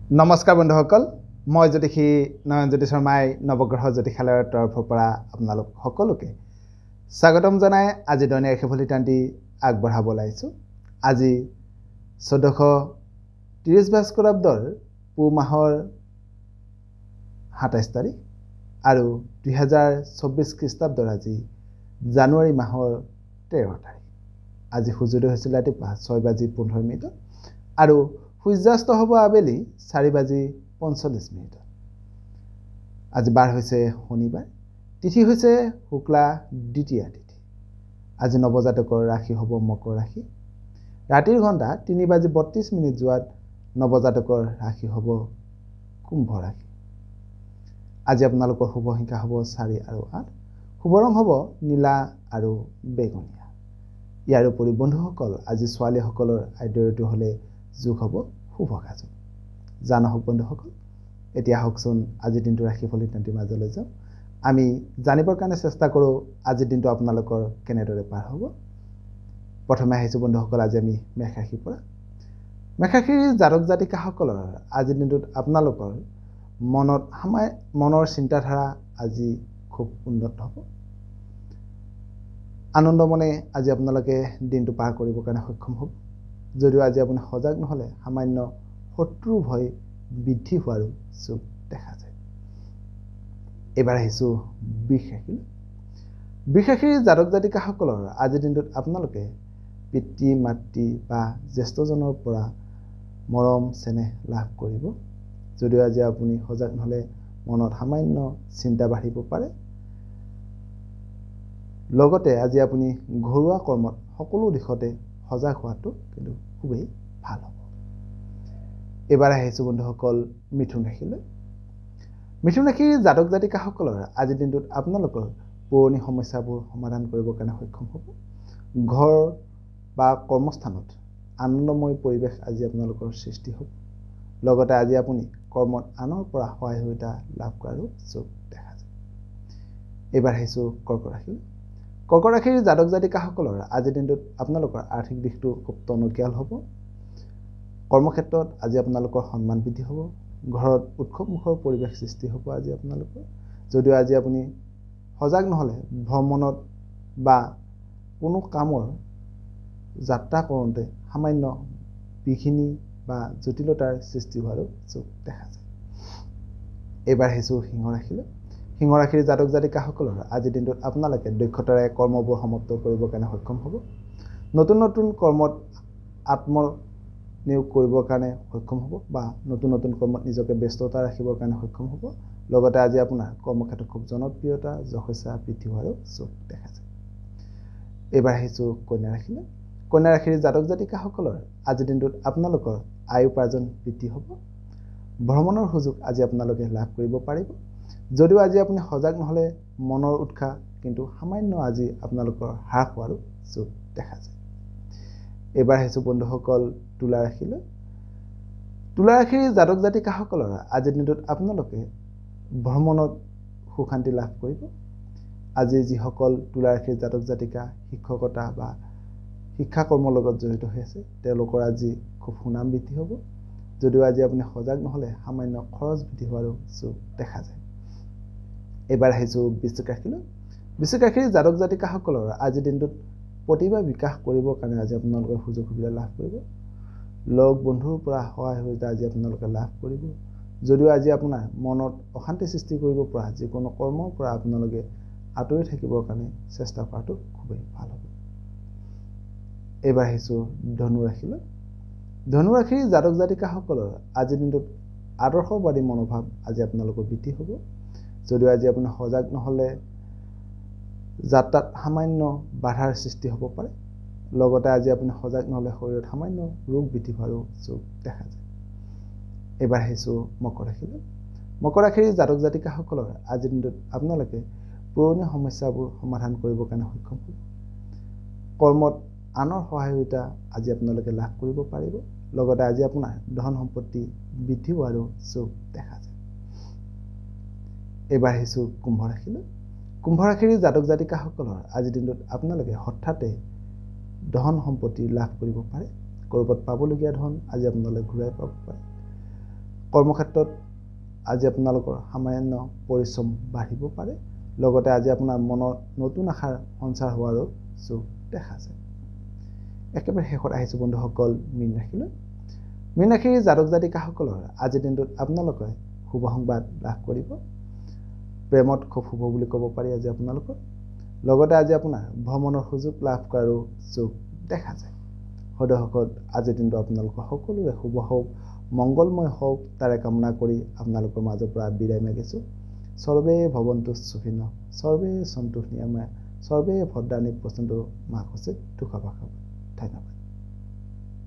নমস্কাৰ বন্ধুসকল মই জ্যোতিষী নয়নজ্যোতি শৰ্মাই নৱগ্ৰহ জ্যোতিষালয়ৰ তৰফৰ পৰা আপোনালোক সকলোকে স্বাগতম জনাই আজি দৈনিক ৰাশিফল ইত্যাদি আগবঢ়াব ওলাইছোঁ। আজি 1430 ভাস্কৰাব্দৰ পুহ মাহৰ 27 তাৰিখ আৰু 2024 খ্ৰীষ্টাব্দৰ আজি জানুৱাৰী মাহৰ 13 তাৰিখ। আজি সূৰ্যোদয় হৈছিল ৰাতিপুৱা 6:15 আৰু সূৰ্যাস্ত হ'ব আবেলি 4:45। আজি বাৰ হৈছে শনিবাৰ, তিথি হৈছে শুক্লা দ্বিতীয়া তিথি। আজি নৱজাতকৰ ৰাশি হ'ব মকৰ ৰাশি। ৰাতিৰ ঘণ্টা 3:32 যোৱাত নৱজাতকৰ ৰাশি হ'ব কুম্ভ ৰাশি। আজি আপোনালোকৰ শুভ সংখ্যা হ'ব 4 আৰু 8, শুভ ৰং হ'ব নীলা আৰু বেঙুনীয়া। ইয়াৰ উপৰি বন্ধুসকল আজি ছোৱালীসকলৰ আদ্যটো হ'লে যোগ হ'ব শুভ কাজত। জানা হওক বন্ধুসকল, এতিয়া হওকচোন আজিৰ দিনটো ৰাশিফল ইত্যাদিৰ মাজলৈ যাওঁ। আমি জানিবৰ কাৰণে চেষ্টা কৰোঁ আজিৰ দিনটো আপোনালোকৰ কেনেদৰে পাৰ হ'ব। প্ৰথমে আহিছোঁ বন্ধুসকল আজি আমি মেষ ৰাশিৰ পৰা। মেষ ৰাশিৰ জাতক জাতিকাসকলৰ আজিৰ দিনটোত আপোনালোকৰ মনৰ চিন্তাধাৰা আজি খুব উন্নত হ'ব। আনন্দ মনে আজি আপোনালোকে দিনটো পাৰ কৰিবৰ কাৰণে সক্ষম হ'ব। যদিও আজি আপুনি সজাগ নহ'লে সামান্য শত্ৰুৰ ভয় বৃদ্ধি হোৱাৰো যোগ দেখা যায়। এইবাৰ আহিছোঁ বৃষ ৰাশিলৈ। বৃষ ৰাশিৰ জাতক জাতিকাসকলৰ আজিৰ দিনটোত আপোনালোকে পিতৃ মাতৃ বা জ্যেষ্ঠজনৰ পৰা মৰম চেনেহ লাভ কৰিব। যদিও আজি আপুনি সজাগ নহ'লে মনত সামান্য চিন্তা বাঢ়িব পাৰে। লগতে আজি আপুনি ঘৰুৱা কৰ্মত সকলো দিশতে সজাগ হোৱাটো কিন্তু খুবেই ভাল হ'ব। এইবাৰ আহিছোঁ বন্ধুসকল মিথুন ৰাশিলৈ। মিথুন ৰাশিৰ জাতক জাতিকাসকলৰ আজিৰ দিনটোত আপোনালোকৰ পুৰণি সমস্যাবোৰ সমাধান কৰিবৰ কাৰণে সক্ষম হ'ব। ঘৰ বা কৰ্মস্থানত আনন্দময় পৰিৱেশ আজি আপোনালোকৰ সৃষ্টি হ'ব। লগতে আজি আপুনি কৰ্মত আনৰ পৰা সহায় সহযোগিতা লাভ কৰাৰো যোগ দেখা যায়। এইবাৰ আহিছোঁ কৰ্কট ৰাশিলৈ। কৰ্কট ৰাশিৰ জাতক জাতিকাসকলৰ আজিৰ দিনটোত আপোনালোকৰ আৰ্থিক দিশটো খুব টনকিয়াল হ'ব। কৰ্মক্ষেত্ৰত আজি আপোনালোকৰ সন্মান বৃদ্ধি হ'ব। ঘৰত উৎসৱমুখৰ পৰিৱেশ সৃষ্টি হ'ব আজি আপোনালোকৰ। যদিও আজি আপুনি সজাগ নহ'লে ভ্ৰমণত বা কোনো কামৰ যাত্ৰা কৰোঁতে সামান্য বিঘিনি বা জটিলতাৰ সৃষ্টি হোৱাৰো যোগ দেখা যায়। এইবাৰ আহিছোঁ সিংহ ৰাশিলৈ। সিংহ ৰাশিৰ জাতক জাতিকাসকলৰ আজিৰ দিনটোত আপোনালোকে দক্ষতাৰে কৰ্মবোৰ সমাপ্ত কৰিবৰ কাৰণে সক্ষম হ'ব। নতুন নতুন কৰ্মত আত্মনিয়োগ কৰিবৰ কাৰণে সক্ষম হ'ব বা নতুন নতুন কৰ্মত নিজকে ব্যস্ততা ৰাখিবৰ কাৰণে সক্ষম হ'ব। লগতে আজি আপোনাৰ কৰ্মক্ষেত্ৰত খুব জনপ্ৰিয়তা যশস্যা বৃদ্ধি হোৱাৰো যোগ দেখা যায়। এইবাৰ আহিছোঁ কন্যা ৰাশিলৈ। কন্যা ৰাশিৰ জাতক জাতিকাসকলৰ আজিৰ দিনটোত আপোনালোকৰ আয় উপাৰ্জন বৃদ্ধি হ'ব। ভ্ৰমণৰ সুযোগ আজি আপোনালোকে লাভ কৰিব পাৰিব। যদিও আজি আপুনি সজাগ নহ'লে মনৰ উৎসাহ কিন্তু সামান্য আজি আপোনালোকৰ হ্ৰাস হোৱাৰো যোগ দেখা যায়। এইবাৰ আহিছোঁ বন্ধুসকল তুলা ৰাশিলৈ। তুলা ৰাশিৰ জাতক জাতিকাসকলৰ আজিৰ দিনটোত আপোনালোকে ভ্ৰমণত সুশান্তি লাভ কৰিব। আজি যিসকল তুলা ৰাশিৰ জাতক জাতিকা শিক্ষকতা বা শিক্ষা কৰ্মৰ লগত জড়িত হৈ আছে তেওঁলোকৰ আজি খুব সুনাম বৃদ্ধি হ'ব। যদিও আজি আপুনি সজাগ নহ'লে সামান্য খৰচ বৃদ্ধি হোৱাৰো যোগ দেখা যায়। এইবাৰ আহিছোঁ বৃশ্চিক ৰাশিলৈ। বৃশ্চিক ৰাশিৰ জাতক জাতিকাসকলৰ আজিৰ দিনটোত প্ৰতিভা বিকাশ কৰিবৰ কাৰণে আজি আপোনালোকে সুযোগ সুবিধা লাভ কৰিব। লগ বন্ধুৰ পৰা সহায় সহযোগিতা আজি আপোনালোকে লাভ কৰিব। যদিও আজি আপোনাৰ মনত অশান্তি সৃষ্টি কৰিব পৰা যিকোনো কৰ্মৰ পৰা আপোনালোকে আঁতৰি থাকিবৰ কাৰণে চেষ্টা কৰাটো খুবেই ভাল হ'ব। এইবাৰ আহিছোঁ ধনু ৰাশিলৈ। ধনু ৰাশিৰ জাতক জাতিকাসকলৰ আজিৰ দিনটোত আদৰ্শবাদী মনোভাৱ আজি আপোনালোকৰ বৃদ্ধি হ'ব। যদিও আজি আপুনি সজাগ নহ'লে যাত্ৰাত সামান্য বাধাৰ সৃষ্টি হ'ব পাৰে। লগতে আজি আপুনি সজাগ নহ'লে শৰীৰত সামান্য ৰোগ বৃদ্ধি হোৱাৰো যোগ দেখা যায়। এইবাৰ আহিছোঁ মকৰ ৰাশিলৈ। মকৰ ৰাশিৰ জাতক জাতিকাসকলৰ আজিৰ দিনটোত আপোনালোকে পুৰণি সমস্যাবোৰ সমাধান কৰিবৰ কাৰণে সক্ষম হ'ব। কৰ্মত আনৰ সহায়তা আজি আপোনালোকে লাভ কৰিব পাৰিব। লগতে আজি আপোনাৰ ধন সম্পত্তি বৃদ্ধি হোৱাৰো যোগ দেখা যায়। এইবাৰ আহিছোঁ কুম্ভ ৰাশিলৈ। কুম্ভ ৰাশিৰ জাতক জাতিকাসকলৰ আজিৰ দিনটোত আপোনালোকে হঠাতে ধন সম্পত্তি লাভ কৰিব পাৰে। ক'ৰবাত পাবলগীয়া ধন আজি আপোনালোকে ঘূৰাই পাব পাৰে। কৰ্মক্ষেত্ৰত আজি আপোনালোকৰ সামান্য পৰিশ্ৰম বাঢ়িব পাৰে লগতে আজি আপোনাৰ মনৰ নতুন আশাৰ সঞ্চাৰ হোৱাৰো যোগ দেখা যায় একেবাৰে শেষত আহিছো বন্ধুসকল মীন ৰাশিলৈ মীন ৰাশিৰ জাতক জাতিকাসকলৰ আজিৰ দিনটোত আপোনালোকে শুভ সংবাদ লাভ কৰিব প্ৰেমত খুব শুভ বুলি ক'ব পাৰি আজি আপোনালোকৰ লগতে আজি আপোনাৰ ভ্ৰমণৰ সুযোগ লাভ কৰাৰো যোগ দেখা যায় সদসকল আজিৰ দিনটো আপোনালোকৰ সকলোৰে শুভ হওক মংগলময় হওক তাৰে কামনা কৰি আপোনালোকৰ মাজৰ পৰা বিদায় মাগিছো সৰ্বে ভৱন্তু সুখিনঃ সৰ্বে সন্তু নিৰাময়া সৰ্বে ভদ্ৰাণি পশ্যন্তু মা কচিত ধন্যবাদ